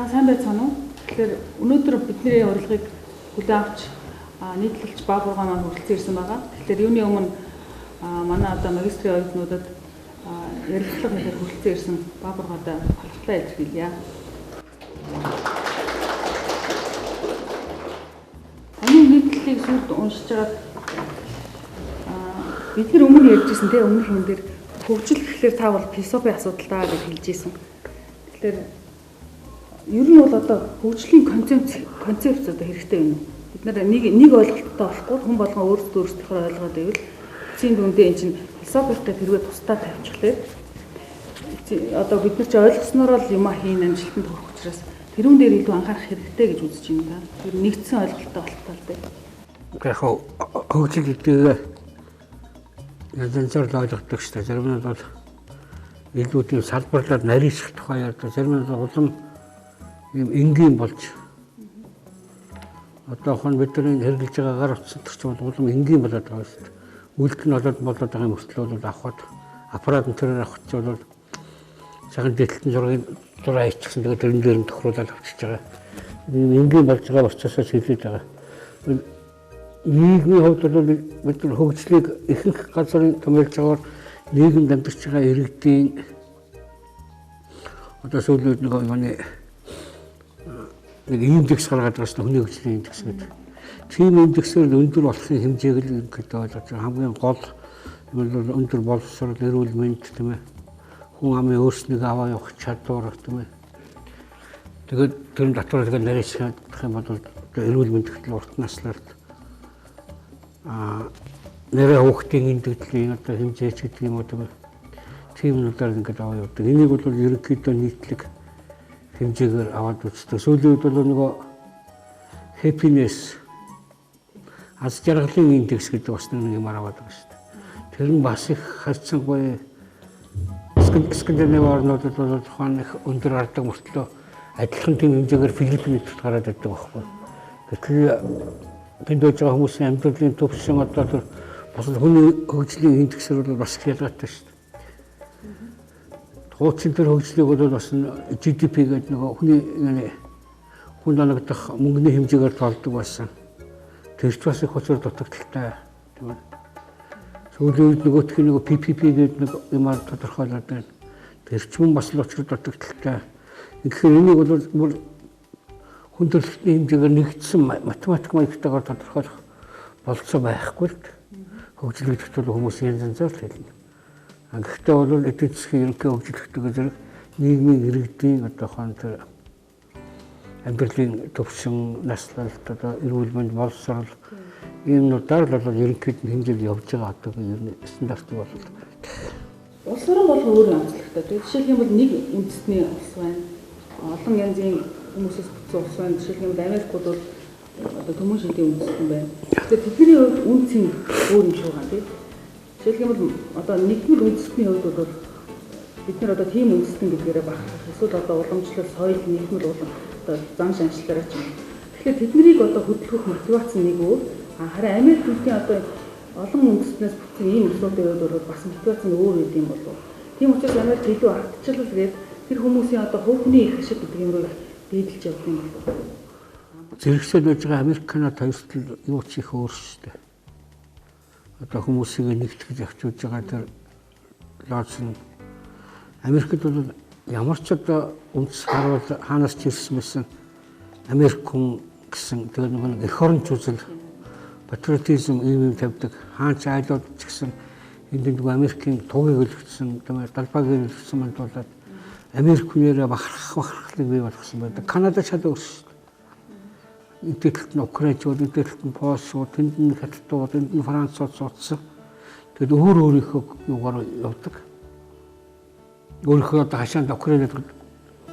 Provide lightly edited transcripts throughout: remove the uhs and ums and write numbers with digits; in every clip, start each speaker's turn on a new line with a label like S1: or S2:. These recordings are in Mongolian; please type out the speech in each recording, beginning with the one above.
S1: сайн байцгаана уу? Тэгэхээр өнөөдөр бидний урилгыг хүлээн авч нийтлэлч Баабурган маань хүрэлцэн ирсэн байгаа. Тэгэхээр юуны өмнө манай одоо магистрийн оюутнуудад ярилцлага хийхээр хүрэлцэн ирсэн Баабургаадаа халахлаа илэрхийлье. Оны нийтлэлийг сүрд уншиж байгаад бид нар өмнө ярьжсэн тийм өмнөх юм дээр хөгжил гэхлээр та бол философийн асуудалтай гэж хэлж ийсэн. Тэгэхээр ер нь бол одоо хөгжлийн концепц одоо хэрэгтэй юм. Бид нар нэг ойлголттой болохгүй хүн болгон өөрсдийнхөө ойлгоод байвал эцсийн дүндээ эн чинь философитой тэрвээ тусдаа тавьчихлаа. Одоо бид нар ч ойлгосноор л юм хийн амжилтанд хүрэх учраас тэрүүн дээр илүү анхаарах хэрэгтэй гэж үзэж байна. Тэр нэгдсэн ойлголттой болтолтой л дээ.
S2: Яг хөгжил гэдэг янз бүрээр ойлгодог шүү дээ. Зарим нь бол илүү тийм салбарлаад нарийсах тухай ярьдаг. Зарим нь улам ийм энгийн болж одоохон бидний хэрэгжилж байгаа гар утсан төрч бол улам энгийн болоод байгаа шүү дээ. Үйлдэл нь болоод байгаа мөртлөө бол авахд аппарат төрөөр авах чинь бол цагаан дэлтэн зураг хийчихсэн. Тэгээд тэрэн дээр нь тохируулаад авчиж байгаа. Энгийн болж байгаа учраас хэлээд байгаа. Нийгмийн хувьд бол бид хөгжлийг ихэнх газрын томьёолж байгаагаар нийгэмд амьдарч байгаа иргэдийн одоо сүүлийн нэг индекс гаргаад байгаа шүү дээ, хүний хөгжлийн индекс гэдэг. Тийм индексээр өндөр болохын хэмжээг л ингэж ойлгож байгаа. Хамгийн гол бол өндөр боловсрол, эрүүл мэнд тийм ээ. Хүн амын өөрснөө аваа явах чадвар тийм ээ. Тэгээд тэр дотор тэгээд нарийсах юм бол эрүүл мэнд гэтэл урт наслаар нэрээ хүүхдийн эндэгдлийн одоо хэмжээч гэдэг юм уу тийм нүдээр ингээд аваа явдаг. Энийг бол ерөнхийдөө нийтлэг хэмжээгээр аваад үздэг. Сүүлийн үед бол нөгөө happiness аз жаргалын индекс гэдэг бас нэг юм аваад байгаа шүү дээ. Тэр нь бас их харьцангуй Скандинав орнуудад бол тухайн их өндөр гардаг мөртлөө адилхан тийм хэмжээгээр Филиппинт гараад байдаг байхгүй. Тэгэхээр тэнд байж байгаа хүмүүсийн амьдралын төвшин одоо тэр бас хүний хөгжлийн индексээр бол бас ялгаатай шүү дээ. Хуучин тэр хөгжлийг бол бас GDP гэдэг нөгөө хүний хүн оногдох мөнгөний хэмжээгээр тоолдог байсан. Тэр ч бас их учир дутагдaltaй тийм ээ. Сүүлийн үед нөгөөх нь нөгөө PPP гэдэг нэг юмар тодорхойлоод байна. Тэр ч мөн бас л учир дутагдaltaй. Тэгэхээр энийг бол хүн төрөлхтний хэмжээгээр нэгдсэн математик маягтайгаар тодорхойлох болцоо байхгүй л хөгжил гэдэгт бол хүмүүс янз янзаар хэлнэ. Гэхдээ бол эдийн засгийн ерөнхий хөгжил гэдэг зэрэг нийгмийн иргэдийн одоохон тэр амьдралын төвшин, наслалт, одоо эрүүл мэнд, боловсрол иймнүүдээр бол ерөнхийд нь хэмжээд явж байгаа одоогийн ер нь стандарт болол.
S1: Улс орон бол өөр онцлогтой. Жишээлбэл нэг үндэстний улс байна. Олон янзын хүмүүсээс бүтсэн улс байна. Жишээлбэл Америкууд бол одоо төмөн шидийн үндэстэн байна. Тэгэхээр тэдний хувьд үнцэн өөр юм шиг байна тийм. Жишээлбэл одоо нэгдмэл үндэстний хувьд бол бид нар одоо тийм үндэстэн гэдгээрээ багтах. Эсвэл одоо уламжлал, соёл, нийгмэл улам одоо зан шинжилгаараа ч юм. Тэгэхээр тэднийг одоо хөдөлгөх мотивац нэг өөр. Харин Америк үндэстний одоо олон үндэстнээс бүтсэн ийм улсуудын хувьд бол бас мотивац нь өөр юм болов. Тийм учраас Америк илүү ардчлал гээд тэр хүмүүсийн одоо хувийн их ашиг гэдэг юм руу дийдэлж явдаг юм болов.
S2: Зэрэгсэл байж байгаа Америк Канада хоёрт юу ч их өөр шүү дээ. Одоо хүмүүсийг нэгтгэж явуулж байгаа тэр лоц нь Америкт бол ямар ч одоо үндэс харуул хаанаас ч ирсэн байсан Америк хүн гэсэн тэр нэг эх оронч үзэл патриотизм ийм тавьдаг хаан ч айлууд ч гэсэн энд нэг Америкийн тугийг өлгцсөн тийм далбааг өлгцсөн мандуулаад Америк хүнээрээ бахархлыг бий болгосон байдаг. Канада ч өөр шүү дээ. Эдгээрт нь Украинчууд, эдгээрт нь Польшууд, тэнд нь Хятадууд, тэнд нь Францууд суудсан. Тэгэд өөрийнхөө юугаар явдаг. Өөрийнхөө хашаанд Украинад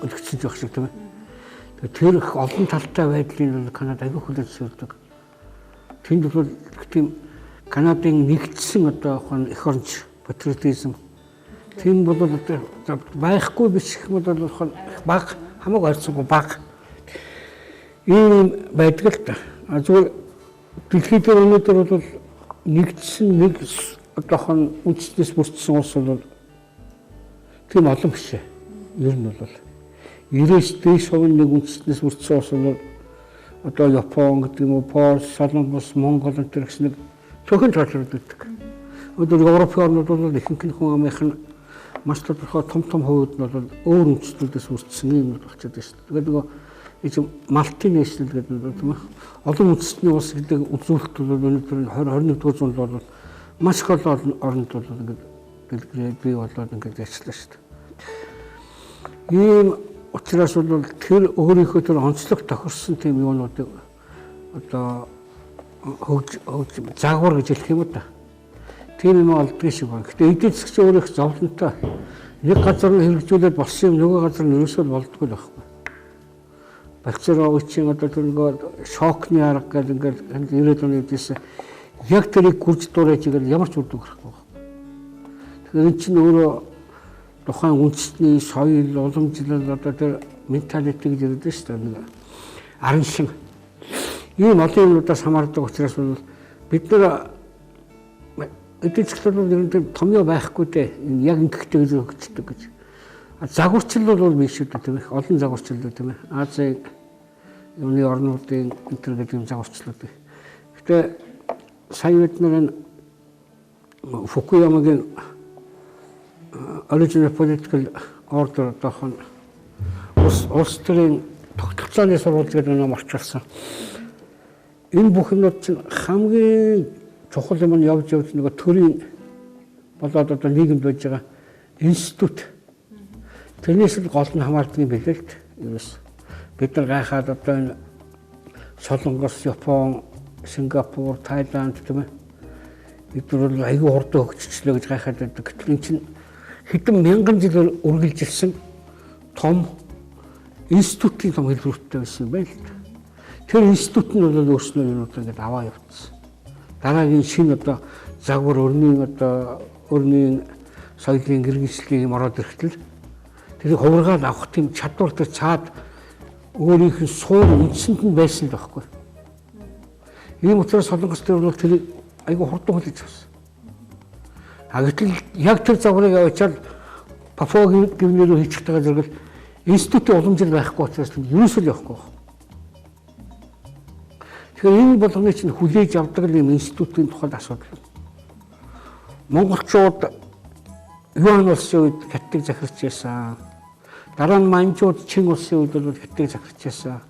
S2: өлгцсөн жоох шиг тийм ээ. Тэр их олон талтай байдлын Канада аягүй хүлээж сурдаг. Тэнд бол тийм Канадын нэгдсэн одоо эх оронч патриотизм тийм бол байхгүй биш гэх мэт бол баг хамаагүй харьцангуй баг ийм байдаг л та. Зүгээр дэлхийд дээр өнөөдөр бол нэгдсэн нэг одоохон үндэснээс бүрдсэн улс бол тийм олон биш. Ер нь бол 90-с дээш хувийн нэг үндэстнээс үрдсэн улс бол одоо Япон гэдэг юм уу, Польш, Солонгос, Монгол энэ гэсэн нэг цөөхөн цаашраад байдаг. Одоо Европын орнууд бол ихэнх нь хүн амынх нь маш тодорхой том хувьд нь бол өөр үндэстнүүдээс үрдсэн юм болчиход байна шүү дээ. Тэгээд нөгөө малтинэшнл гэдэг юм олон үндэстний улс гэдэг үзүүлэлт бол өнөөдөр 21-р зуунд бол маш их олон орнд бол ингээд дэлгэрээ бий болоод ингээд ажиллана шүү дээ. Ийм учраас бол тэр өөрийнхөө тэр онцлог тохирсон тийм юунуудыг одоо загвар гэж хэлэх юм да. Тийм юм олдгийн шиг байна. Гэтэ эдийн засгийн өөрийнх зовлонтой нэг газар нь хэрэгжүүлээд болсон юм нөгөө газар нь ерөөсөө болдгоо байхгүй. Бацеровичийн одоо тэр нөгөө шокны арга гэдэг ингээд 90-ад оны үдээс яг тэрийг гүрж дуурайж игээл ямар ч үр дүн гарахгүй байна. Тэгэхээр энэ чинь өөрөө тухайн үндэстний соёл, уламжлал одоо тэр менталити гэж ярьдаг шүү дээ. Арын шин. Ийм олон юмудаас хамаардаг учраас бид нар эдийн засгийн нэрээр томьёо байхгүй дээ. Яг ингэхтэй гэж өгчдөг гэж. Загварчлал бол биш шүү дээ тийм ээ. Олон загварчлал тийм ээ. Азийн юуны орнуудын энэ гэдэг юм загварчлал. Гэтэ сая бид нар Фукуямагийн original political order тохон улс төрийн тогтолцооны сурвалж гэдэг нэг орчуулсан. Энэ бүх юмнууд чинь хамгийн чухал юм нь явж нэг төрийн болоод одоо нийгэмд байж байгаа институт. Тэрнээс л гол нь хамаардаг юм билээ л ерөөс. Бид нар гайхаад одоо энэ Солонгос, Япон, Сингапур, Тайланд тийм ээ. Бид нар аюу хурдан хөгжчлөө гэж гайхаад байдаг. Гэтэл энэ чинь хэдэн мянган жил үргэлжилсэн том институтын том хэлбэртэй байсан юм байна л да. Тэр институт нь бол өөрснөө юмудаа ингээд аваа явуулсан. Дараагийн шинэ одоо загвар өрнийн соёлын гэргижлийг юм ороод ирэхдээ тэрийг хувиргаад авах тийм чадвар тэр цаад өөрийнх нь суур үндсэнд нь байсан л байхгүй. Ийм учраас Солонгос төр бол тэр айгүй хурдан хүлээж авсан. Гэтэл яг тэр загварыг авчаад Папуагийн гэрнээ рүү хийчих тагаа зэрэг институтын уламжлал байхгүй учраас ерөөсөө л явахгүй. Тэгэхээр энэ болгоны чинь хүлээж авдаг юм институтын тухайд асуудал. Монголчууд юуны улсын үед хаттыг захирч байсан. Дараа нь манжууд чин улсын үед бол хаттыг захирч байсан.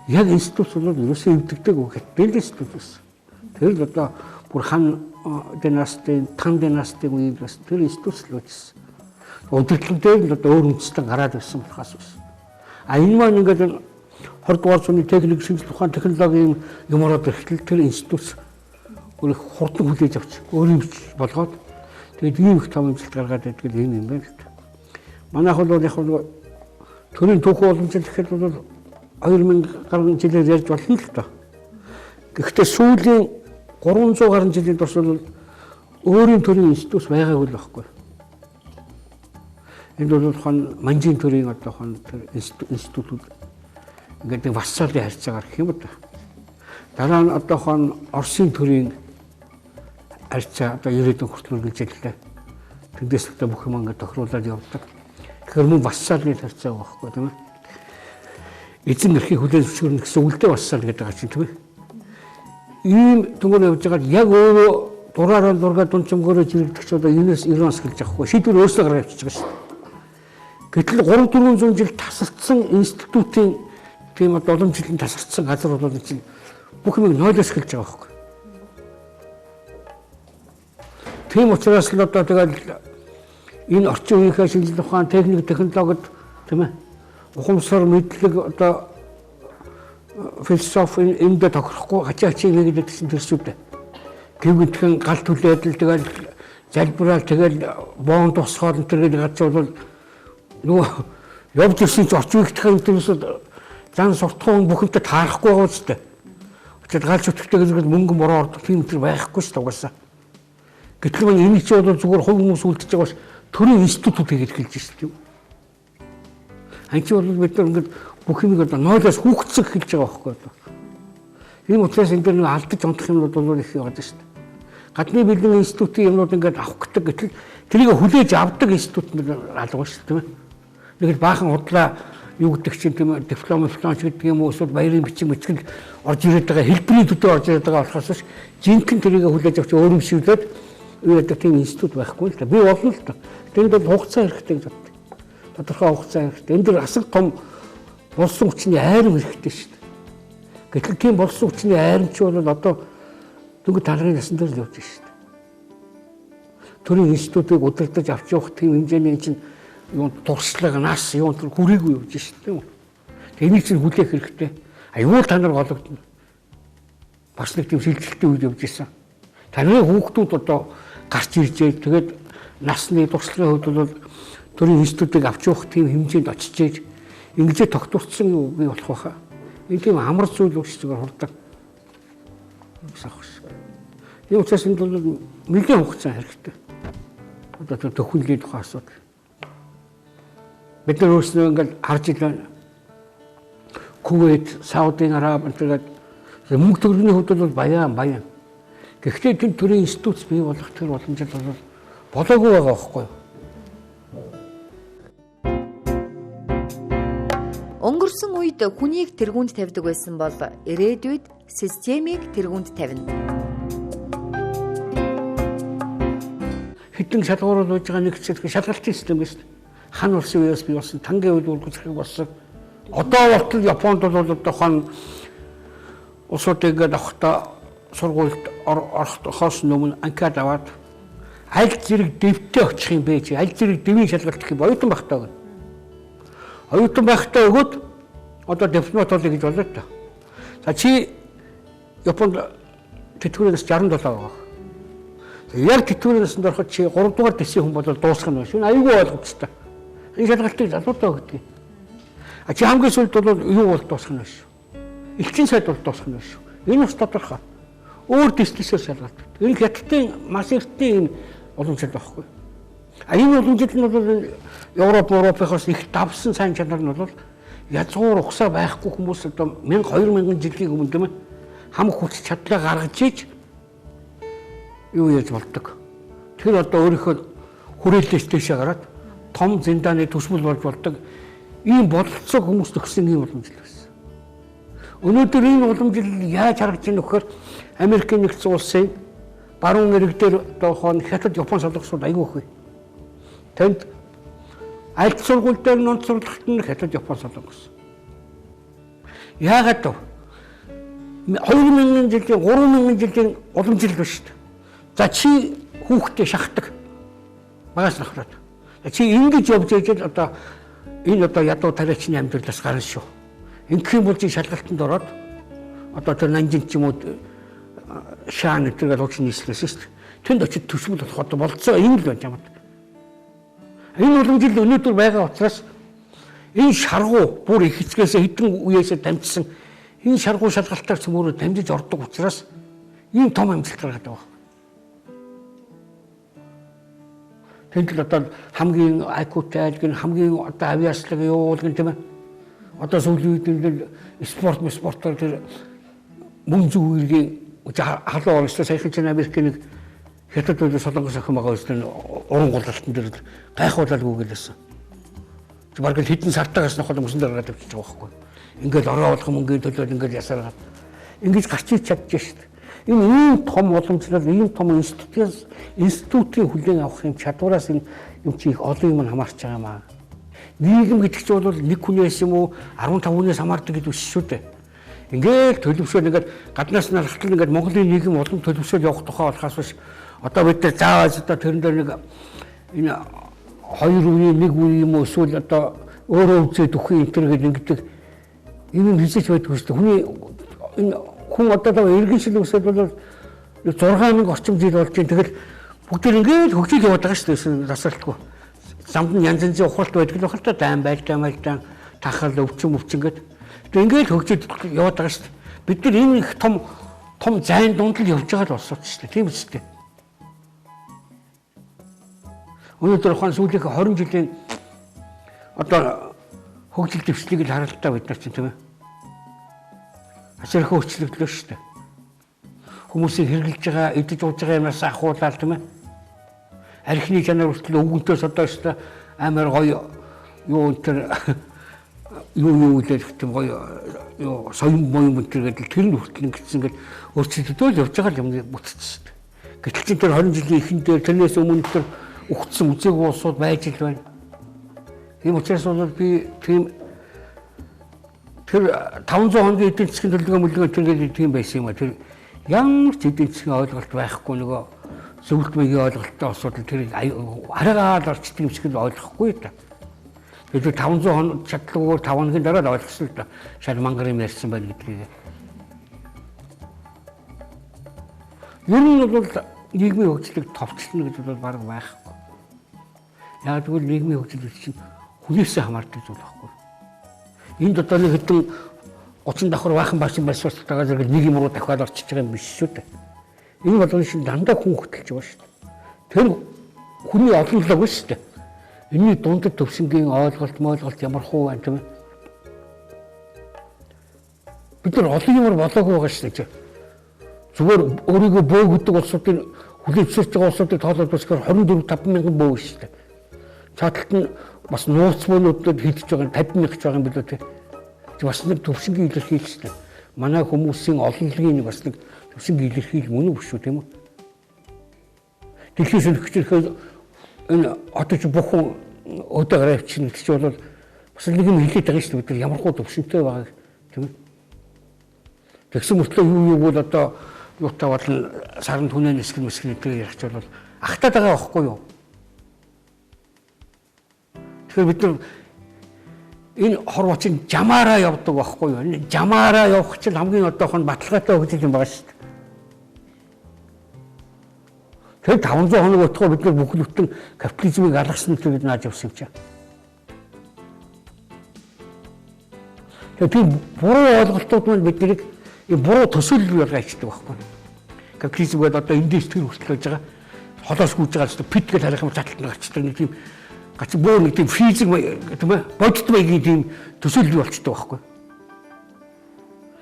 S2: Яг институт бол ерөөсөө өвдөгдөг хаттын институт байсан. Тэр л одоо бүр хан династийн, Тан династийн үед бас тэр институт л үүссэн. Удирдлагын л одоо өөр үндэстэн гараад ирсэн болохоос биш. Энэ маань ингээд 20-р зууны техник шинжилгээ тухайн технологийн юмроод ирэхдээ тэр институт өөр хурдан хүлээж авч өөрийн болгоод тэгээд ийм их том амжилт гаргаад байдаг юм байна л да. Манайх бол яг нь төрийн түүхэн уламжлал гэхэд бол 2000 гаруй жилээр ярьж болно л да. Гэхдээ сүүлийн 300 гаруй жилийн турш бол өөрийн төрийн институт байгаагүй л байхгүй. Энд бол хон манжийн төрийн одоо хон институтууд ингээд нэг вассалын харьцаагаар гэх юм да. Дараа нь одоо хон Оросын төрийн харьцаа одоо 90-д хүртэл үргэлжиллээ. Тэндээс одоо бүх юм ингээд тохируулаад явдаг. Тэгэхээр мөн вассалын харьцаа байхгүй тийм ээ. Эзэн эрхийг хүлээн зөвшөөрнө гэсэн үлдээ вассал гэдэг байгаа чинь тийм ээ. Ийм түмөр явж байгаа яг өөрөө дураараа дургаа дунчмгөрөө жирэгдэх ч одоо энэс 90 оноос гэлж авахгүй. Шийдвэр өөрсдөө гаргаж авчих шүү дээ. Гэтэл 3-400 жил тасардсан институтын тийм одоо уламжлалын тасардсан газар бол чинь бүх юм нойлоос эхэлж байгаа байхгүй. Тийм учраас л одоо тэгэл энэ орчин үеийнхээ шинжилгээ ухаан техник технологид тийм ээ ухамсар мэдлэг одоо философи энд тохирохгүй хачаач юм гэдэг чинь төрсүүд. Гэвгэтхэн гал түлээд л тэгэл залбираад тэгэл боон тусгаад энэ төр гэдэг газар бол нөгөө явж ирсэн ч орчин үеийнхээ интернэтэд зан суртахуун бүхэнтэй таарахгүй байгаа үстэй. Очоод галж утгатай гэдэг мөнгө бороо ордог тийм төр байхгүй шүү дээ угаасаа. Гэтэл маань энэ чинь бол зүгээр хувь хүмүүс үлдчихэж байгаа ш төрийн институтууд гэж хэлж шүү дээ. Анч бол бид нар ингээд бүх юм одоо нойлоос хүүхдсэг хэлж байгаа байхгүй одоо. Энэ учраас энэ дэр нэг алдаж унтах юмнууд бол их яваад шүү дээ. Гадны бэлэн институтын юмнууд ингээд авах гэдэг гэтэл тэрийг хүлээж авдаг институт нэг алга шүү дээ тийм ээ. Нэг л баахан худлаа юу гэдэг чинь тийм диплом гэдэг юм уу эсвэл баярын бичиг мэтгэл орж ирээд байгаа хэлбэрийн төдөө орж ирээд байгаа болохоос жинхэнэ тэрийг хүлээж авч өөрөмшүүлээд юу гэдэг тийм институт байхгүй л да. Би болно л да. Тэнд бол хугацаа хэрэгтэй гэж боддог. Тодорхой хугацаа хэрэгтэй. Энд дэр асар том болсон хүчний айрам хэрэгтэй шүү дээ. Гэтэл тийм болсон хүчний айрамч бол одоо дөнгөж талгын насан дээр л явж шүү дээ. Төрийн институтыг удирдах авч явах тийм хэмжээний чинь юу туршлага нас юу хүрээгүй явж шүү дээ. Энийг чинь хүлээх хэрэгтэй. Аюул та нар гологдно. Бас нэг тийм шилжилттэй үед явж исэн. Таны хүүхдүүд одоо гарч иржээ. Тэгээд насны туршлагын хувьд бол төрийн институтыг авч явах тийм хэмжээнд очижээж ингэж тогтворцсон юу бий болох байхаа. Энэ тийм амар зүйл биш зүгээр хурдаг. Энэ учраас энэ бол нэгэн хугацаа хэрэгтэй. Одоо төхөөллийн тухай асуудал. Бид нар өөрснөө ингээд харж илээ. Кувейт, Сауди Араб гэдэг мөнгө төгрөгийн хувьд бол баян. Гэхдээ тэр төрийн институт бий болох тэр боломжтой бол болоогүй байгаа байхгүй юу?
S3: Өнгөрсөн үед хүнийг тэргуунд тавьдаг байсан бол ирээдүйд системийг тэргуунд тавина.
S2: Хэдэн шалгуурууд байж байгаа нэг хэсэг шалгалтын систем биш. Хан улсын үеэс бий болсон, тангийн үед үргэлжлэх болсон. Одоо болтол Японд бол одоо хон улсуудыг авахта сургуульд орохоос өмнө анкад аваад аль зэрэг дэвтэ очих юм бэ чи аль зэрэг дэвийн шалгалт гэх юм оюутан байхдаа гэнэ. Оюутан байхдаа өгөөд одоо дипломат болъё гэж болоо та. За чи Японд тэтгэврээс 67 байгаа. Яг тэтгэврээс ороход чи 3 дугаар дэсийн хүн бол дуусах нь байна. Энэ аюулгүй ойлгомжтой. Энэ шалгалтыг залуудаа өгдөг. А чи хамгийн сүүлд бол юу бол дуусах нь шүү. Элчин сайд бол дуусах нь шүү. Энэ бас тодорхой. Өөр дэслэсээр шалгалт. Энэ хятадын маш эртний уламжлал байхгүй. А энэ уламжлал нь бол Европынхоос их давсан сайн чанар нь бол язгуур ухсаа байхгүй хүмүүс одоо 2000 жилийн өмнө тийм хам хүч чадлаа гаргаж ийж юу яаж болдог. Тэр одоо өөрийнхөө хүрээлэлээс дэшээ гараад том зиндааны төсвөл болж болдог. Ийм бололцоо хүмүүс төгсөн ийм уламжлал байсан. Өнөөдөр энэ уламжлал яаж харагдаж байна вэхээр Америкийн нэгдсэн улсын баруун ирэг дээр одоо хон хятад Япон солонгосууд аягүй их. Тэнд аль сургууль дээр нонц сурлагт нь хятад Япон солонгос. Яагаад вэ? 2000 жилийн 3000 жилийн уламжлал биш шүү дээ. За чи хүүхдээ шахдаг. Багаас нахраад. Чи ингэж явж ижил одоо энэ одоо ядуу тариачны амьдралаас гарна шүү. Ингэх юм бол чи шалгалтанд ороод одоо тэр нанжин ч юм уу шаан гэдэг л нийслээс шүү дээ. Тэнд очиж төсвөл болох одоо болцоо энэ л байна юм. Энэ уламжлал өнөөдөр байгаа учраас энэ шаргуу бүр их хэцгээс хэдэн үеэсээ дамжсан энэ шаргуу шалгалтаар цөмөрөөр дамжиж ордог учраас ийм том амжилт гаргаад байгаа. Тэнд л одоо хамгийн IQ-тай айлгын хамгийн одоо авиаслаг явуулгын тийм ээ. Одоо сүүлийн үед спортоор тэр мөн зүгээргийн халуун орнос саяхан чинь Америкийн нэг хятад үйл солонгос охин байгаа үстэй уран гулгалтын дээр гайхуулалгүй гэлээсэн. Бараг л хэдэн сартаагаас нохол өмсөн дээр гараад авчиж байгаа байхгүй. Ингээд ороо болох мөнгөний төлөө ингээд ясараад ингэж гарч ич чадж шít. Энэ ийм том уламжлал, ийм том институтын хүлээн авах юм чадвараас энэ юм чи их олон юм хамаарч байгаа юм аа. Нийгэм гэдэг чинь бол нэг хүнээс юм уу 15 хүнээс хамаардаг гэдэг биш шүү дээ. Ингээд төлөвшөөл ингээд гаднаас нь харахад ингээд Монголын нийгэм улам төлөвшөөл явах тухай болохоос биш. Одоо бид нар заавал одоо тэрэн дээр нэг энэ хоёр үеийн нэг үе юм уу эсвэл одоо өөрөө үзээд өгөх юм тэр гэдэг юм хэлж байдаг шүү дээ. Хүний энэ хүн одоо иргэн шил үсэл бол 6000 орчим жил болж байна. Тэгэл бүгд ингээд хөгжил яваад байгаа шүү дээ. Засалтгүй. Замд нь янз янзын ухралт байдаг л бахалтай дайм байлдаан тахал өвчин ингээд. Ингээд хөгжил яваад байгаа шүү дээ. Бид нар энэ их том зайн дунд л явж байгаа л болсооч шүү дээ. Тийм үстэй. Өнөөдөр хон сүүлийн 20 жилийн одоо хөгжил дэвшлийг л харалтаа бид нар чинь тийм ээ. Асархаа өөрчлөгдлөө шүү дээ. Хүмүүсийг хэрглэж байгаа, идэж ууж байгаа юмнаас ахуулаад тийм ээ. Архины чанар хүртэл өвгөнтөөс одоо шүү дээ амар гоё юу тэр юу үлээх тийм гоё соён моён мэтэргээд тэр нь хүртэл ингэсэн ингээд өөрчлөлтөө явж байгаа юм бүтцсэн. Гэтэл чинь тэр 20 жилийн ихэнх дээр тэрнээс өмнө тэр өгцсөн үзээгүй улсууд байж л байна. Тийм учраас бол би тийм тэр 500 хоногийн эдийн засгийн төлөвлөгөө тэр тийм байсан юм а. Тэр ямар ч эдийн засгийн ойлголт байхгүй нөгөө зөвлөлтмийн ойлголттой асуудал тэр араагаад орчдөг юм шиг л ойлгохгүй та. Тэгээд 500 хоног чадлагүйгээр 5 хоногийн дараа л ойлгосон л да. Шал мангар юм ярьсан байна гэдгийг. Ер нь бол нийгмийн хөгжлийг товчлно гэж бол баг байхгүй. Яг тэгвэл нийгмийн хөгжил чинь хүнээсээ хамаардаг зүйл байхгүй. Энд одоо нэг хэдэн 30 давхар баахан баасан байсвартайгаа зэрэг нэг юм руу дахиад орчиж байгаа юм биш шүү дээ. Энэ болгон шин дандаа хүн хөтөлж байгаа шүү дээ. Тэр хүний олонлог биш шүү дээ. Энийний дундад төвшингийн ойлголт ямар хуу байна тийм ээ. Бид нар олон юмар болоогүй байгаа шүү дээ. Зүгээр өөрийгөө бөө гэдэг улсуудын хүлээж зөвшөөрч байгаа улсуудыг тоолоод басгаар 24-5 мянган бөө шүү дээ. Цааталт нь бас нууц мөнөдөд хилж байгаа 50 мянга ч байгаа юм билүү тийм. Бас нэг төвшингийн илэрхийлэл шүү дээ. Манай хүмүүсийн олонлогийн нэг бас нэг төвшингийн илэрхийлэл мөн үү шүү тийм үү. Дэлхийд хөгжлөөхөө энэ одоо ч бүх хүн өдөө гаравчин гэж бол бас нэг юм хэлээд байгаа шүү дээ. Бид ямар хуу төвшинтэй байгааг тийм ээ. Тэгсэн мөртлөө юу бол одоо юутай бол сарн түнэн нисгэн гэдэг ярих ч бол ахтаад байгаа байхгүй юу? Тэгэхээр бид нар энэ хорвоочин жамаараа явдаг байхгүй юу? Энэ жамаараа явах чинь хамгийн одоохон баталгаатай хөгжил юм байгаа шүү дээ. Тэр 500 хоног өтгөө бид нар бүхэл бүтэн капитализмыг алгасан гэж нааж явсан юм чинь. Тэгэхээр буруу ойлголтууд маань биднийг буруу төсөөлөл гаргаждаг байхгүй. Капитализм гэдэг одоо индустри хүртэл байж байгаа. Холоос гүйж байгаа ч пит гэж харах юм цааталт гарчдаг нэг тийм гач бөө нэг тийм физик тийм ээ бодит маягийн тийм төсөөлөл болчдөг байхгүй.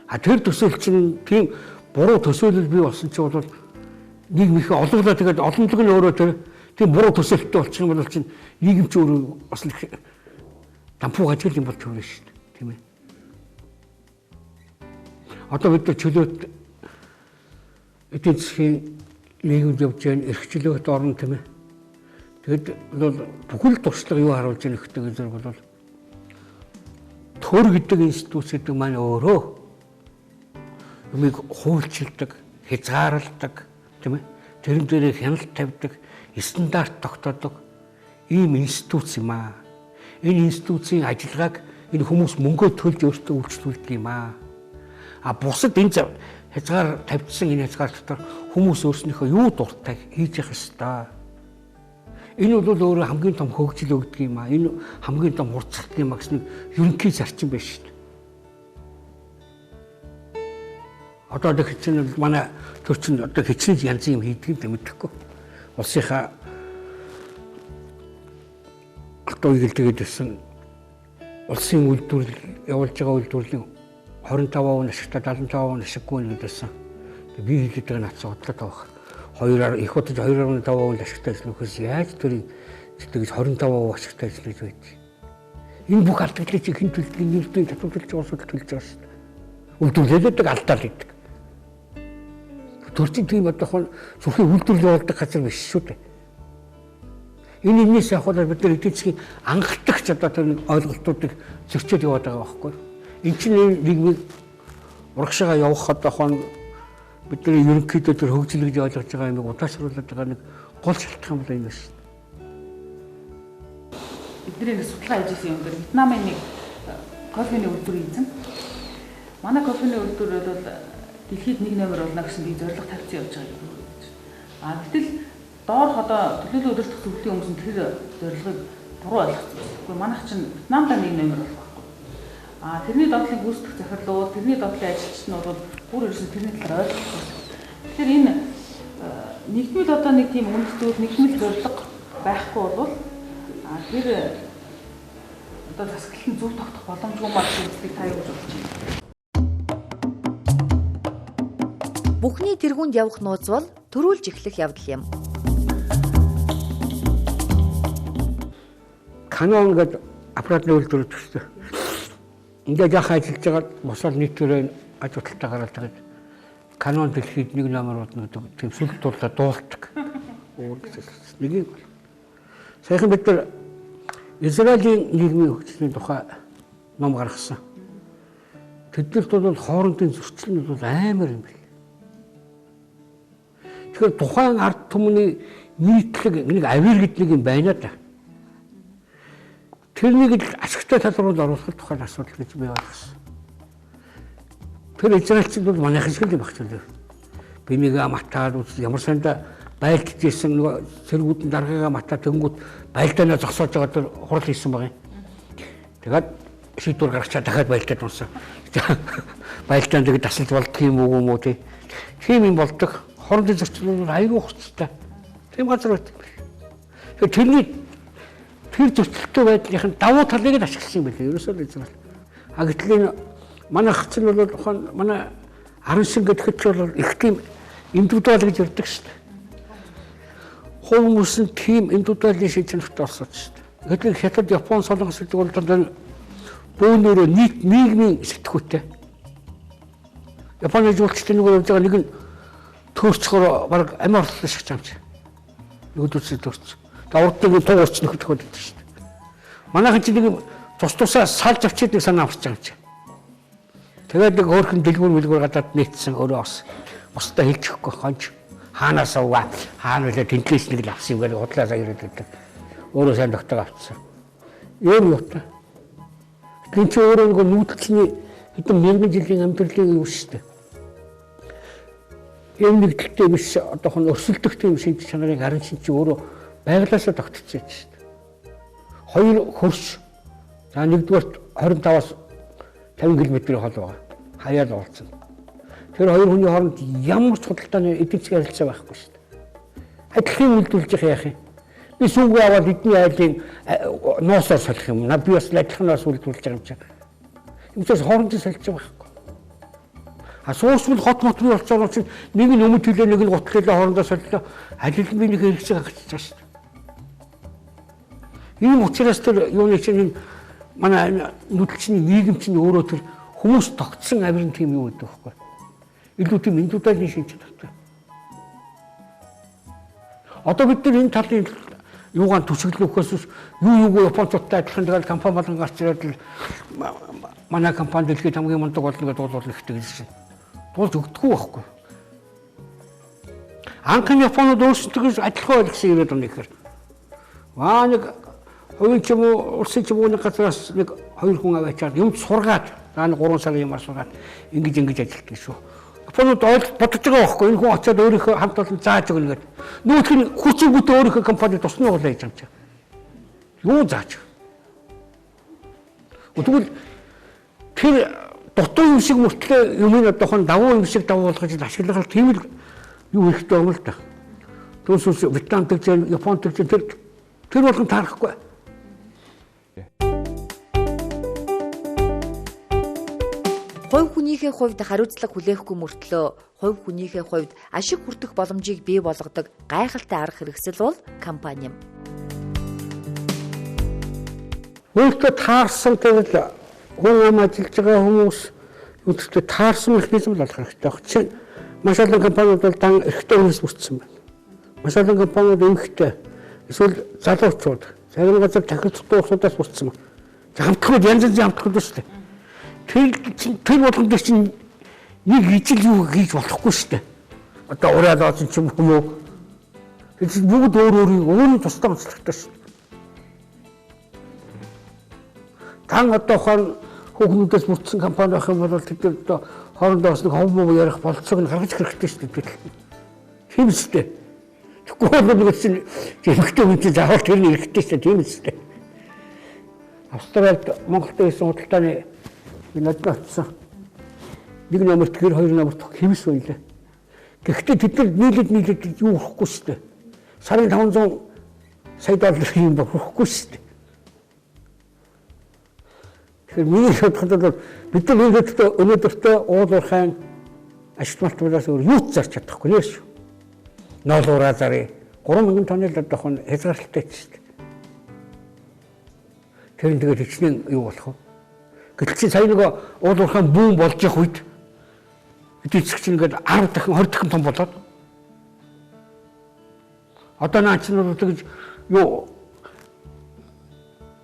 S2: А тэр төсөөлөл чинь тийм буруу төсөөлөл бий болсон ч бол нийгмийнхээ олонлоо тэгээд олонлог нь өөрөө тийм буруу төсөөлөлтөй болчих юм бол чинь нийгэм ч өөрөө бас л дампуу ажил юм болж төрнө шүү дээ тийм ээ. Одоо бид нар чөлөөт эдийн засгийн нийгэмд явж байгаа эрхчлөөт орн тийм ээ. Тэгэд бол бүхэл туршлага юу харуулж байгаа нөхдөг зэрэг бол төр гэдэг институт гэдэг маань өөрөө юмыг хуульчилдаг, хязгаарладаг тийм ээ. Тэрэн дээрээ хяналт тавьдаг, стандарт тогтоодог ийм институт юм аа. Энэ институцийн ажиллагааг энэ хүмүүс мөнгөө төлж өөртөө үйлчлүүлдэг юм аа. А бусад энэ хязгаар тавьчихсан энэ хязгаар дотор хүмүүс өөрснийхөө юу дуртай хийж явах ёстой. Энэ бол өөрөө хамгийн том хөгжил өгдөг юм аа. Энэ хамгийн том хурцлт юм аа гэсэн ерөнхий зарчим байна шүү дээ. Одоо хичээн манай төрчин одоо хичээн янз юм хийдэг юм мэдэхгүй. Улсынхаа одоо үйлдэлгээд байсан улсын үйлдвэрлэл явуулж байгаа үйлдвэрлэлийн 25% ашигтай 75% ашиггүй нэгдсэн. Би хэлээд байгаа нацаа бодлоо тавах. Их удаж 2.5% ашигтай ажиллахаас яаж тэр тэгж 25% ашигтай ажиллаж байж. Энэ бүх алдагдлыг чи хэн төлөвлөлийн нэрдийн татварлаж уусаад төлж байгаа шүү дээ. Үйлдвэрлэлээд алдаа л гэдэг. Төрчин тийм одоохон зөвхөн үйлдвэрлэл явуулдаг газар биш шүү дээ. Энэ энэс явахаар бид нар эдийн засгийн анхдагч одоо тэр ойлголтуудыг зөрчөөд яваад байгаа байхгүй. Энд чинь нийгмийг урагшаага явах одоохон бидний ерөнхийдөө тэр хөгжил гэж ойлгож байгаа юмыг удаашруулад байгаа нэг гол шалтгаан бол энэ шүү дээ.
S1: Бидний нэг судалгаа хийж ирсэн юм дээр Вьетнамын нэг кофений үйлдвэр эзэн. Манай кофений үйлдвэр бол дэлхийд 1 номер болно гэсэн би зорилго тавьсан явж байгаа юм. А гэтэл доорх одоо төлөөлөл удирдах зөвлөлийн хүмүүс нь тэр зорилгыг буруу ойлгосон. Гэхдээ манайх чинь Вьетнамдаа 1 номер болох байхгүй. А тэрний доотлыг гүйцэтгэх захирлууд, тэрний доотлын ажилчнууд бол бүр ерөөсөө тэрний талаар ойлгохгүй. Тэгэхээр энэ нэгдмэл одоо нэг тийм үндэслэл, нэгдмэл зорилго байхгүй бол тэр одоо засаглалтын зөв тогтох боломжгүй маа гэдгийг та юу гэж бодож байна?
S3: Бүхний тэргуунд явах нууц бол төрүүлж эхлэх явдал юм.
S2: Канон гэдэг аппаратны үйлдвэр төстэй. ингээд яах ажиллаж байгаа босоод нийтээрээ аж баталтай гараад тэгээд канон дэлхийд нэг номерууд нь тийм сүлд турлаа дуулдаг. Нэг сайхан бид нар Израилийн нийгмийн хөгжлийн тухай ном гаргасан. Тэднэрт бол хоорондын зөрчлөл нь бол амар юм байна. Тэгэхээр тухайн ард түмний нийтлэг нэг авир гэдэг нэг юм байна да. Тэрнийг ашигтай тал руу оруулах тухайн асуудал гэж би ойлгосон. Тэр израильчууд бол манайхан шиг л багчаа. Би нэг матаад ямар санда байлдж ирсэн нөгөө цэргүүд нь даргаагаа матаад тэнгүүд байлдаанаа зогсоож байгаа тэр хурал хийсэн байгаа юм. Тэгээд шийдвэр гаргачаа дахиад байлдаад унсан. Байлдаан тэгээд тасалж болдго юм уу тийм юм болдог. Хоорондын зөрчил бол аюул хуцтай. Тийм газар байдаг. Тэгэхээр тэрний тэр зөрчилтэй байдлын давуу талыг нь ашигласан юм байна. Ерөөсөө л Израиль. Гэтэл манай хацсан бол ухаан манай арын шин гэдэгт бол их тийм индивидуал гэж ярьдаг шүү дээ. Хүмүүс нь тийм индивидуалын шийдвэрт орсод шүү дээ. Тэгэхээр Хятад, Япон, Солонгос гэдэг бол дандаа бөөнөрөө нийт нийгмийн сэтгүүтэй. Японы жуулчдын нэг нь төрцгөр баг амь орлол шиг чамч. Нөгөөдөөс төрц. Тавртыг туурч нөхөд байдаг шүү дээ. Манайхан чи нэг тусаа салж авчид нэг санаа авч байгаа юм чи. Тэгээд нэг өөрхөн дэлгүүр гадаад нийцсэн өөрөө бусдаа хэлчихгүй хонч хаанаас аваа хаана үлээ тэнтлээс нэг л авсан юм гээд худлаасаа ирээд байдаг. Өөрөө сайн доктор авчихсан. Юм юу та. Тин чи өөрөө нэг нүүдэлчний хэдэн мянган жилийн амьдралын юу шүү дээ. Юм нэгдэлтэй биш одоохон өрсөлдөх тийм шинж чанарыг харин чи өөрөө байглаасаа тогтчихсон шүү дээ. Хоёр хөрш. За нэгдүгээрт 25-аас 50 км хол байгаа. Хаяад уулзсан. Тэр хоёр хүний хооронд ямар ч худалдааны эдийн засгийн харилцаа байхгүй шүү дээ. Адилхан үйлдвэрлэж яах юм? Би сүүгээ аваад эдний айлын ноосоор солих юм. Би бас адилхан ноос үйлдвэрлэж байгаа юм чинь. Эцэс хоорондын солилцоо байхгүй. Суусвал хот мотны болцоо чинь нэг нь өмнөд төлөө нэг нь гутлаа хоорондоо солилцоо ажил би нэг хэрэгцээ гагцж байгаа шүү дээ. Энэ учраас тэр юуны чинь манай нүдэлчний нийгэм чинь өөрөө тэр хүмүүс тогтсон авирын тийм юу гэдэг вэ? Илүү тийм индивидуалын шинж чанартай. Одоо бид нар энэ талын юугаан төсөглөхөөс юуг Японцтой адилхан тэгэл компани болон гарч ирээд манай компани дэлхийд хамгийн мундаг болно гэдэг дуулал ихтэй гэж чинь. Дуулж өгдөггүй байхгүй. Анхны Японууд өөрсдөө адилхан ойлгосон ирээд байна гэхээр. Нэг хувийн ч юм уу улсын ч юм уу нэг газраас нэг хоёр хүн аваачаад юм сургаад нэг 3 сарын юмар сургаад ингэж ажилладаг шүү. Японууд бодож байгаа байхгүй энэ хүн очиод өөрийнхөө хамт олон зааж өгнө гэдэг. Нөгөөх нь хүчингүүтээ өөрийнхөө компанид тусна уу гэж юм чинь. Юу зааж? Тэгвэл тэр дутуу юм шиг мөртлөө юмыг одоохон давуу юм шиг давуу болгож ашиглах тийм л юу ихтэй юм л та. Түүнээс Вьетнам гэж Японд гэж тэр болгон таарахгүй.
S3: Хувь хүнийхээ хувьд хариуцлага хүлээхгүй мөртлөө хувь хүнийхээ хувьд ашиг хүртэх боломжийг бий болгодог гайхалтай арга хэрэгсэл бол компани юм.
S2: Өөртөө таарсан тэгэл хүн ажиллаж байгаа хүмүүс өөртөө таарсан механизм болох хэрэгтэй. Чинь маш олон компаниуд бол дан эрхтэй хүмүүс бүрдсэн байна. Маш олон компаниуд эмхтэй эсвэл залуучууд зарим газар тахилцтай усудаас бүрдсэн байна. Хамтлагууд янз янзын хамтлагууд шүү дээ. Тэр болгон дээр чинь нэг ижил юу хийж болохгүй шүү дээ. Одоо ураад оцсон ч юм уу. Тэр чинь бүгд өөрийн тусдаа онцлогтой шүү. Тан одоохон хүүхнүүдээс бүрдсэн компани байх юм бол тэд одоо хоорондоо бас нэг хов ярих болцоог нь гаргаж хэрэгтэй шүү дээ. Тийм шүү дээ. Тэгвэл нэг чинь эмэгтэй хүн чинь заавал тэр нь хэрэгтэй шүү дээ. Тийм шүү дээ. Австралид Монголд байсан худалдааны надад очсон. Нэг номерт гэр хоёр номерт хэмс байлаа. Гэхдээ тэд нар нийлээд юу өгөхгүй шүү дээ. Сарын 500 сая доллар юм өгөхгүй шүү дээ. Тэгэхээр миний бодоход бол бид нар өнөөдөртөө уул уурхайн ашигт малтуулаас өөр юу ч зарч чадахгүй нэ шүү. Ноолуураа зарыг 3000 тонны л одоохон хязгаарлалтай шүү дээ. Тэр нь тэгээд хичнээн юу болох вэ? Гэтэл чи сая нөгөө уул уурхайн бүүн болж явах үед эдийн засаг чинь ингээд 10 дахин 20 дахин том болоод одоо наач нь бол тэгж юу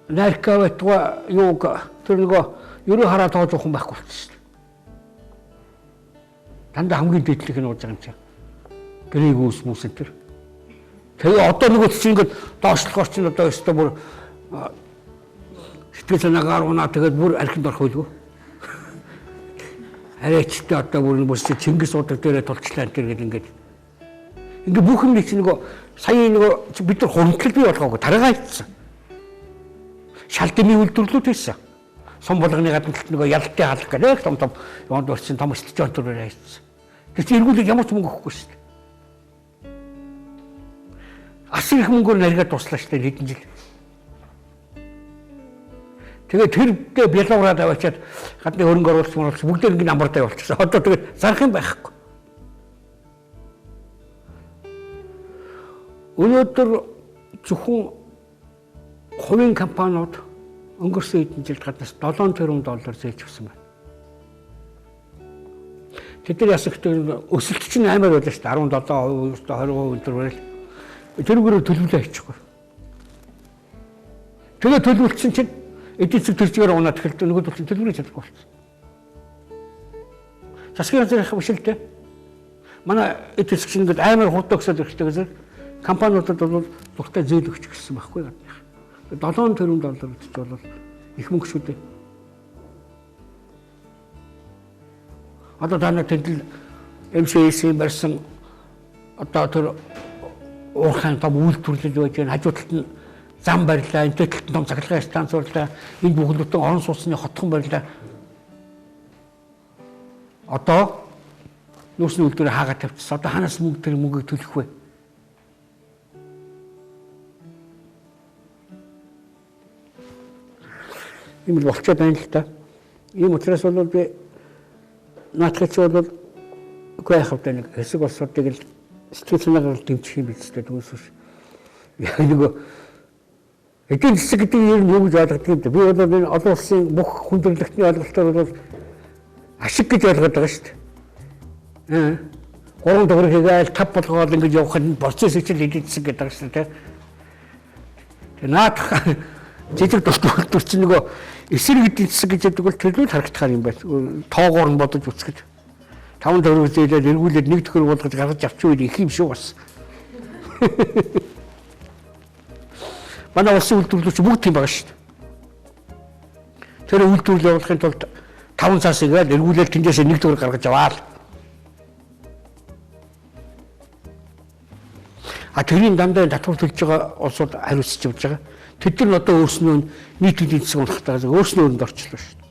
S2: наркаватва юу тэр нөгөө ерөө хараа тоож явах юм байхгүй болчихсон. Дандаа хамгийн дээдлийнх нь ууж байгаа юм чи. Гэрэг үүс мүсэн тэр. Тэгээ одоо нөгөө чинь ингээд доошлохоор чинь одоо өстө бүр сэтгэл санаагаар унаа тэгээд бүр архинд орох байлгүй. Арайчтай одоо бүр Чингис удаг дээрээ тулчлаа энэ гэдэг ингээд. Ингээ бүх юм чинь нөгөө сая нөгөө бид нар хуримтлал бий болгоогүй таргаа хийсэн. Шалтны үйлдвэрлэлүүд хийсэн. Сум болгоны гадна нөгөө ялтын хаалга гэдэг том юунд орчин том стадионтуудаар хийсэн. Тэр чинь эргүүлэг ямар ч мөнгө өгөхгүй шүү дээ. Асар их мөнгөөр нарийгаад туслаа шүү дээ хэдэн жил. Тэгээд тэрдээ Белгорад аваачаад гадны хөрөнгө оруулалт бүгдээр ингэ амбартай болчихсон. Одоо тэгээд зарах юм байхгүй. Өнөөдөр зөвхөн хувийн компаниуд өнгөрсөн хэдэн жилд гаднаас $7 тэрбум зээлж өгсөн байна. Тэдний ясагт өсөлт чинь амар байлаа шүү дээ. 17%, 20% өндөр байл. Тэрүүгээр төлөвлөө хийчихгүй. Тэгээ төлөвлөсөн чинь эдийн засаг төржгээр унаад тэгэхээр нөгөө төлөвлөлт төлөвлөж чадахгүй болсон. Засгийн газар их биш л дээ. Манай эдийн засаг шингээд амар хурдан өсөж ирэх гэсэн компаниудад бол дуртай зээл өгч гисэн байхгүй гадных. $7 тэрбум гэж бол их мөнгө шүү дээ. Одоо танаа тэдл MCS-ийн барьсан одоо тэр уурхайн том үйлдвэрлэл байж байгаа хажуудалд нь зам барьлаа, энэ талд нь том цахилгаан станц барьлаа, энэ бүхэлдээ орон сууцны хотхон барьлаа. Одоо нүүрсний үйлдвэрээ хаагаад тавьчихсан. Одоо ханаас мөнгө тэр мөнгөийг төлөх вэ? Ийм л болчиход байна л та. Ийм учраас бол би наадхич бол үгүй яхав та нэг хэсэг болсуудыг л сэтгэл санаагаар дэмжих юм биз дээ түүнээс. Яг нөгөө эдийн засаг гэдэг нь юу гэж ойлгодог юм бэ? Би бол энэ олон улсын бүх хүндрэлтний ойлголтоор бол ашиг гэж ойлгоод байгаа шүү дээ. 3 төгрөг хийгээл 5 болгоод ингэж явах нь процесс чинь эдийн засаг гэдэг байгаа шүү дээ. Тэгээ наадах жижиг тултуур чинь нөгөө эсрэг эдийн засаг гэж яддаг бол төлөвлөлт харагдахаар юм байна. Тоогоор нь бодож үзэхэд 5 төгрөг зээлээд эргүүлээд 1 төгрөг болгож гаргаж авчих үед их юм шүү бас. Манай улсын үйлдвэрлэлч бүгд тийм байгаа шүү дээ. Тэр үйлдвэрлэл явуулахын тулд 5 цаас игээл эргүүлээд тэндээс 1 төгрөг гаргаж аваа л. Тэрийн дандаа татвар төлж байгаа улсууд хариуцж явж байгаа. Тэд нар одоо өөрснөө нийт эдийн засаг унахтайгаас өөрснөө өрөнд орчлоо шүү дээ.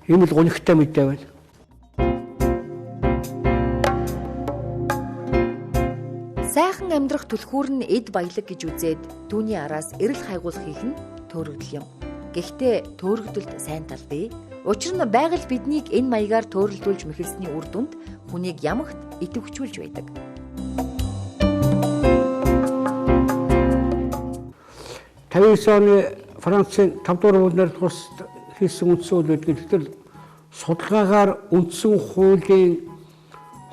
S2: Ийм л гонигтай мэдээ байна.
S3: Сайхан амьдрах түлхүүр нь эд баялаг гэж үзээд түүний араас эрэл хайгуул хийх нь төөрөгдөл юм. Гэхдээ төөрөгдөлд сайн тал бий. Учир нь байгаль биднийг энэ маягаар төөрөлдүүлж мэхэлсний үр дүнд хүнийг ямагт идэвхжүүлж байдаг.
S2: Оны Францын 5 дугаар хуулиар тус хийсэн үндсэн хууль гэдэг нь тэр судалгаагаар үндсэн хуулийн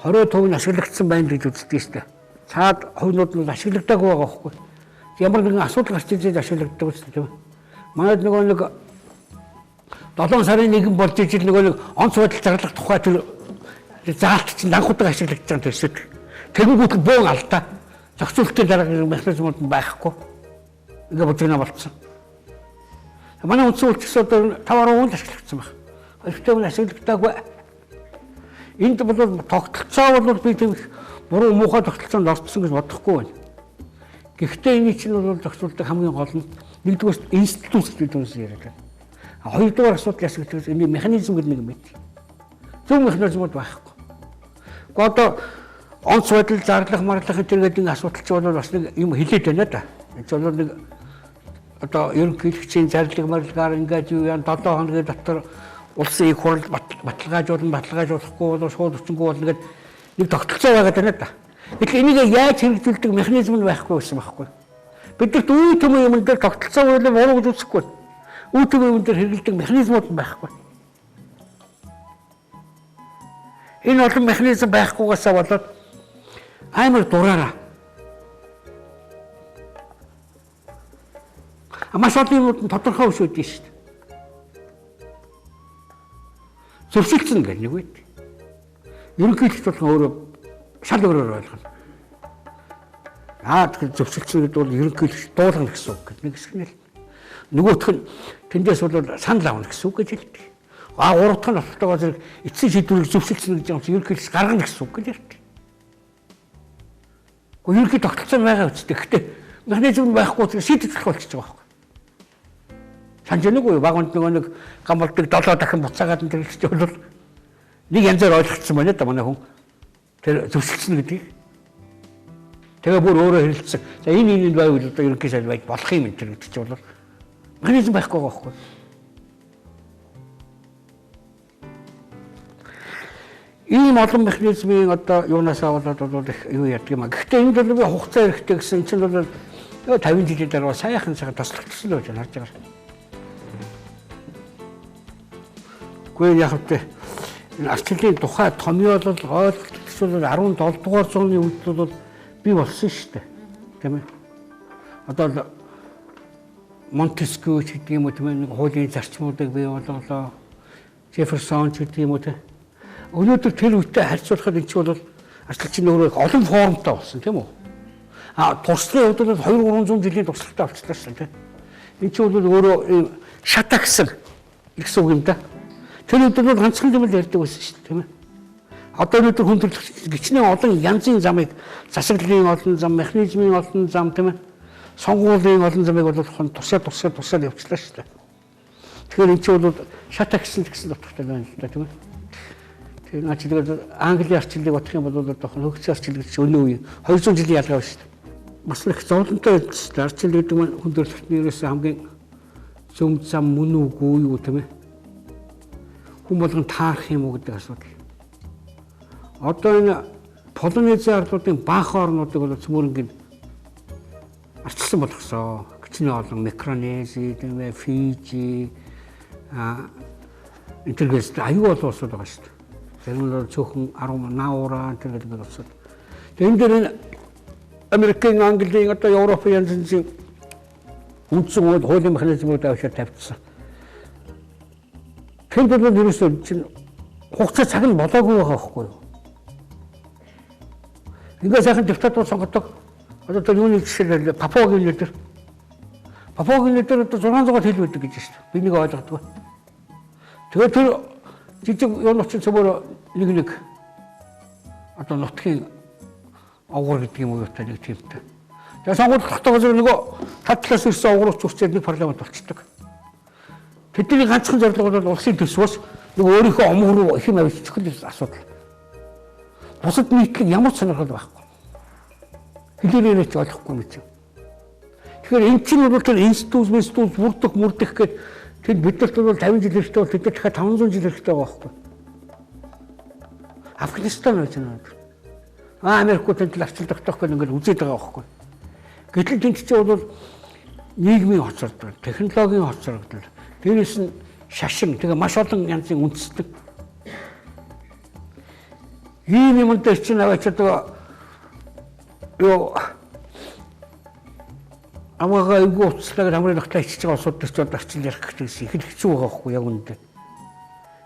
S2: 20% нь ашиглагдсан байна гэж үздэг шүү дээ. Цаад хувьнууд нь ашиглагдаагүй байгаа байхгүй. Ямар нэгэн асуудал гарч ирээд ашиглагддаг шүү дээ. Манайд нөгөө нэг 7 сарын 1 болж ижил нөгөө нэг онц байдал зарлах тухай тэр заалт чинь данхуудаг ашиглагдаж байгаа төсөд. Тэгэнгүүт бөөн алдаа. Зохицуулалтын дараагийн механизмууд нь байхгүй. Ингээ бодгоно болцсон. Манай үндсэн хууль одоо 5% ашиглагдсан байна. Өөртөө нь ашиглагдаагүй. Энд бол тогтолцоо бол би тийм буруу муухай тогтолцоонд орцсон гэж бодохгүй байна. Гэхдээ энэ чинь бол зохицуулдаг хамгийн гол нь нэгдүгээр институт гэдэг үгс яриад байна. Хоёрдугаар асуудал ясагдчихс энэ механизм гэдэг нэг юм байна. Зөв механизмууд байхгүй. Гэхдээ одоо онц байдал зарлах марлах гэдэг нэг асуудал ч бол бас нэг юм хилээд байна да. Энэ бол нэг одоо ерөнхийлөгчийн зарлаг марлагаар ингээд юу яа 7 хоногийн дотор улсын их хурал баталгаажуулахгүй бол шууд өчнгөө бол ингээд нэг тогтолцоо байгаад байна да. Тэгэхээр энийг яаж хэрэгжүүлдэг механизм нь байхгүй байсан байхгүй. Бидэрт үе төмөө юм дээр тогтолцоо үйлээ буруу гэж үзэхгүй. Үе төмөө юм дээр хэрэгэлдэг механизмууд байхгүй. Энэ олон механизм байхгүйгээс болоод амар дураараа. Маш олон юмуд нь тодорхой биш үүдэн шүү дээ. Зөвшөлдсөн гэх нэг үед. Ерөнхийдөө болгон өөрөө шал өөрөөр ойлгоно. Тэгэхээр зөвшөлдсөн гэдэг бол ерөнхийдөө дуулгана гэсэн үг гэдэг нэг хэсэг нь л. Нөгөөх нь тэндээс бол санал авна гэсэн үг гэж хэлдэг. Гурав дахь нь болохтойгоо зэрэг эцсийн шийдвэрийг зөвшөлдсөн гэж юм чи ерөнхийдөө гаргана гэсэн үг гэж хэлдэг. Гэхдээ ерөнхийдөө тогтолцоо байгаа үстэй. Гэхдээ механизм байхгүй зэрэг шийдэх болчихж байгаа байхгүй. Санаж нэг үү багт нөгөө нэг гамбалдаг 7 дахин буцаагаад энэ гэж бол нэг янзаар ойлгоцсон байна да манай хүн. Тэр зөвшөлдсөн гэдгийг. Тэгээ бүр өөрөө хэлсэн. За энэ байвал одоо ерөнхий сайд байж болох юм энэ гэдэг чинь бол механизм байхгүй байгаа байхгүй. Ийм олон механизмын одоо юунаас аваад бол юу яадаг юм а. Гэхдээ энэ бол би хугацаа хэрэгтэй гэсэн чинь бол 50 жилийн дараа сайхан тослогдсон л гэж харж байгаа. Гэхдээ яг л энэ арчлалын тухай томьёолол ойлголт бол 17 дугаар зууны үед бол бий болсон шүү дээ. Тийм ээ. Одоо Монтескью гэдэг юм уу тийм ээ нэг хуулийн зарчмуудыг бий болголоо. Жефферсон гэдэг юм уу тийм. Өнөөдөр тэр үедээ харьцуулахад энэ чинь бол арчлалчны өөрөө олон формтой болсон тийм үү? Туршлын хувьд бол 200-300 жилийн туршлагатай болчихлоо шүү дээ. Энэ чинь бол өөрөө шатагсан гэсэн үг юм да. Тэр үед бол ганцхан юм л ярьдаг байсан шүү дээ тийм ээ. Одоо өнөөдөр хүндрэлч гिचнээ олон янзын замыг засаглалын олон зам, механизмын олон зам тийм ээ. Сонгуулийн олон замыг бол тусаад явуулчихлаа шүү дээ. Тэгэхээр энэ чинь бол шатагсан гэсэн утгатай байна л да тийм ээ. Тэр наачилгээд Английн арчлалыг бодох юм бол одоо хөгжсөн арчлал гэж өнөө үе 200 жилийн ялгаа байна шүү дээ. Бас их зовлонтой шүү дээ. Арчлал гэдэг нь хүндрэлтний ерөөсөө хамгийн зөв зам мөн үгүй юу тийм ээ. Хүн болгон таарах юм уу гэдэг асуудал. Одоо энэ Полинезийн ардуудын баах орнуудыг бол цөмөрөнгийн арчилсан болгосон. Гिचний олон Микронези, тийм ээ, Фижи, интергэс аюул болоод байгаа шүү дээ. Тэр нь зөвхөн 10 Наура тэр гэдэг болсон. Тэгэн дээр энэ Америкийн, Английн, одоо Европын янз бүрийн үндсэн хуулийн механизмууд авчир тавьчихсан. Тэр бол ерөөсөө чинь хугацаа цаг нь болоогүй байгаа байхгүй юу? Ингээ сайхан диктатор сонгодог. Одоо тэр юуны жишээлбэл Папуагийн нэр. Папуагийн нэр одоо 600 хэл байдаг гэж шүү дээ. Би нэг ойлгодгүй. Тэгээд тэр жижиг юун очин цөмөр нэг одоо нутгийн овгор гэдэг юм уу та нэг тиймтэй. Тэгээд сонгуульд тогтоогоос нөгөө татлаас ирсэн овгорч үрчээд нэг парламент болчихдог. Тэдний ганцхан зорилго бол улсын төсвөөс нөгөө өөрийнхөө омог руу их юм авчиж өгөх асуудал. Бусад нийтлэг ямар ч сонирхол байхгүй. Хэлээрээ ч ойлгохгүй юм чинь. Тэгэхээр энэ чинь бол тэр институт бүрдэх гээд тэд бидэрт бол 50 жил хэрэгтэй бол тэд дахиад 500 жил хэрэгтэй байгаа байхгүй. Афганистан байж байна. Америкт энэ арчил тогтоох гэж ингээд үзээд байгаа байхгүй. Гэтэл тэнд чинь бол нийгмийн хоцрогдол, технологийн хоцрогдол, дээрээс нь шашин тэгээ маш олон янзын үндэстэг. Ийм юм дээр чинь аваач одоо ёо амгаа эвгүй уцлагаар хамгийн ихтэй ичж байгаа улсууд дээр ч одоо арчил ярих гэсэн их хэцүү байгаа байхгүй яг үүндээ.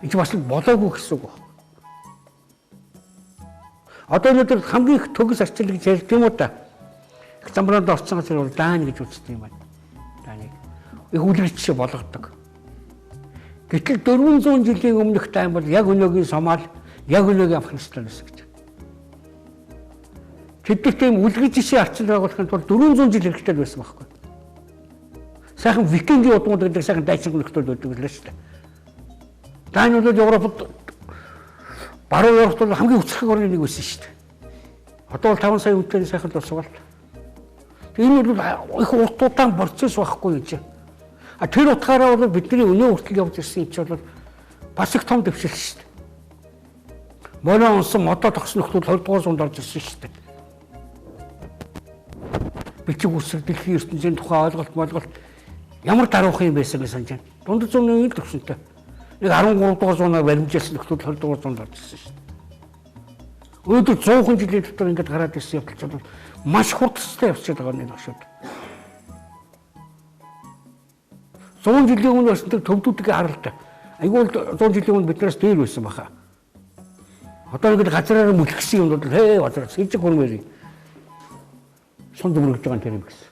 S2: Энэ бас болоогүй гэсэн үг байна. Одоо өнөөдөр хамгийн их төгс арчил гэж ярьдаг юм уу та? Замбранд орцсон гэж Даан гэж үздэг юм байна. Дааныг их үлгэрч жишээ болгодог. Гэтэл 400 жилийн өмнөх тайм бол яг өнөөгийн Сомал, яг өнөөгийн Афганистан байсан гэж. Тэдгээр тийм үлгэрч жишээ арчил байгуулахын тулд 400 жил хэрэгтэй байсан байхгүй. Сайхан викингийн удмууд гэдэг сайхан дайчин нөхдөд байдаг л шүү дээ. Даан бол Европод баруун Европт бол хамгийн хүчрэх орны нэг байсан шүү дээ. Одоо бол 5 сая хүнтэй сайхан тусгаал. Энэ бол их урт удаан процесс байхгүй гэж. Тэр утгаараа бол бидний өнөө хүртэл явж ирсэн юм чи бол бас их том дэвшил шүү дээ. Моно онсон модоо тогсон нөхдөд 20 дугаар зуунд орж ирсэн шүү дээ. бичиг үсэг дэлхийн ертөнцийн тухай ойлголт ямар даруухан юм байсан гэж санаж байна. Дунд зууны ил төгсөнтэй. Нэг 13 дугаар зуунаар баримжуулсан нөхцөл 20 дугаар зуунд орчихсон шүү дээ. Өөдөө 100 жилийн дотор ингэж гараад ирсэн явдал маш хурдтай явчихад байгаа нэг ашиг. 100 жилийн өмнө бас тэр төвдүүдийг харалтай. Айгүй 100 жилийн өмнө биднээс дээр байсан баха. Одоо ингэж газраараа мүлгсэн юм бол газар сэлжиг хөрмөрий. Сон дөмөрөж байгаа юм гэсэн.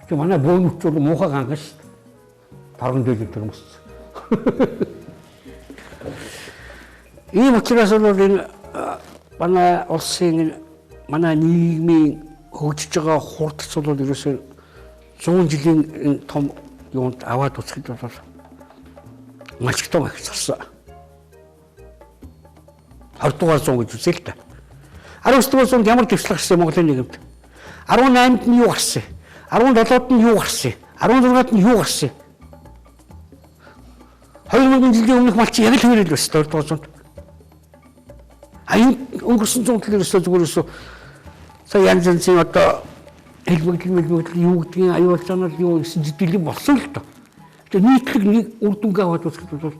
S2: Тэг манай бөөнүүч бол муухай ганган шүү дээ. Тарган дээл төрмөс. Ийм учраас бол энэ манай улсын манай нийгмийн хөгжиж байгаа хурдц бол ерөөсөө 100 жилийн том юунд аваад үзэхэд бол маш том их зарсан. 20 дугаар зуун гэж үзээ л та. 19 дугаар зуунд ямар дэвшлэг гарсан Монголын нийгэмд? 18-нд нь юу гарсан? 17-д нь юу гарсан? 16-д нь юу гарсан? 2000 жилийн өмнөх малчин яг л хөрөл байсан 20 дугаар зуунд. Өнгөрсөн зуунд л ерөөсөө зүгээр өсөө сая янз янзын одоо хэлбэгдэл юу гэдгийг аюул занал юу гэсэн зэдэлэг болсон л доо. Тэгээ нийтлэг нэг үр дүнгээ аваад үзэхэд бол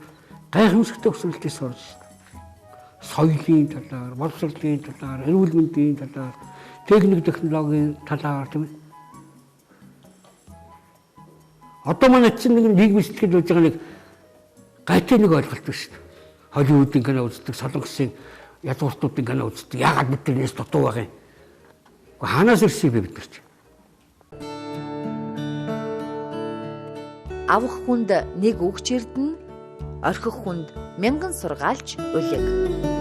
S2: гайхамшигтай өсвөлтээс орж шүү дээ. Соёлын талаар, боловсролын талаар, эрүүл мэндийн талаар, техник технологийн талаар тийм ээ. Одоо манай чинь нэг нийгмийн сэтгэл болж байгаа нэг гайтай нэг ойлголт байна шүү дээ. Холливуудын кино үздэг, солонгосын язгууртуудын кино үздэг. Яагаад бид тэрнээс дутуу байгаа юм? Хаанаас ирсэн бэ бид нар чинь?
S3: Авах хүнд нэг үгч эрдэнэ, орхих хүнд мянган сургаалж улиг.